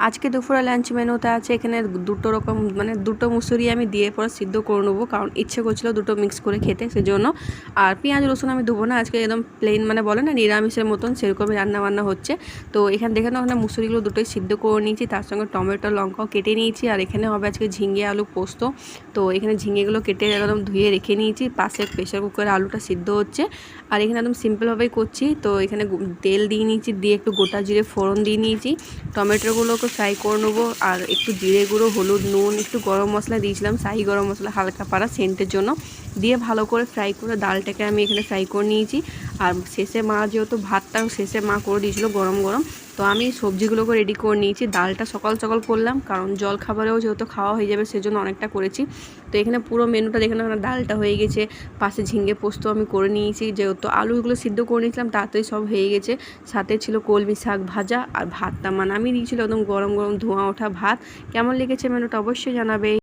আজকে দুপুরে লাঞ্চ মেনুতে আছে এখানে দুটো রকম মানে দুটো মুসুরি আমি দিয়ে পরে সিদ্ধ করে নেবো, কারণ ইচ্ছে করছিল দুটো মিক্স করে খেতে, সেজন্য। আর পেঁয়াজ রসুন আমি দেবো না, আজকে একদম প্লেন মানে বলে না নিরামিষের মতন সেরকমই রান্নাবান্না হচ্ছে। তো এখানে দেখে নাও, ওখানে মুসুরিগুলো দুটোই সিদ্ধ করে নিয়েছি, তার সঙ্গে টমেটো লঙ্কাও কেটে নিয়েছি। আর এখানে হবে আজকে ঝিঙে আলু পোস্ত। তো এখানে ঝিঙেগুলো কেটে একদম ধুয়ে রেখে নিয়েছি, পাশে প্রেশার কুকারে আলুটা সিদ্ধ হচ্ছে। আর এখানে একদম সিম্পলভাবেই করছি। তো এখানে তেল দিয়ে নিয়েছি, দিয়ে একটু গোটা জিরে ফোড়ন দিয়ে নিয়েছি, টমেটোগুলোকে ফ্রাই করে নেবো। আর একটু জিরে গুঁড়ো, হলুদ, নুন, একটু গরম মশলা দিয়েছিলাম, শাহি গরম মশলা হালকা পাড়া সেন্টের জন্য, দিয়ে ভালো করে ফ্রাই করে ডালটাকে আমি এখানে ফ্রাই করে নিয়েছি। আর শেষে মা যেহেতু ভাতটাও শেষে মা করে দিয়েছিলো গরম গরম, তো আমি সবজিগুলোকে রেডি করে নিয়েছি। ডালটা সকাল সকাল করলাম, কারণ জল খাবারেও যেহেতু খাওয়া হয়ে যাবে সেজন্য অনেকটা করেছি। তো এখানে পুরো মেনুটা দেখে না, ডালটা হয়ে গেছে, পাশে ঝিঙে পোস্ত আমি করে নিয়েছি, যেহেতু আলুগুলো সিদ্ধ করে নিয়েছিলাম তাড়াতাড়ি সব হয়ে গেছে। সাথে ছিল কলমি শাক ভাজা, আর ভাতটা মানে আমি দিয়েছিল একদম গরম গরম ধোঁয়া ওঠা ভাত। কেমন লেগেছে মেনুটা অবশ্যই জানাবে।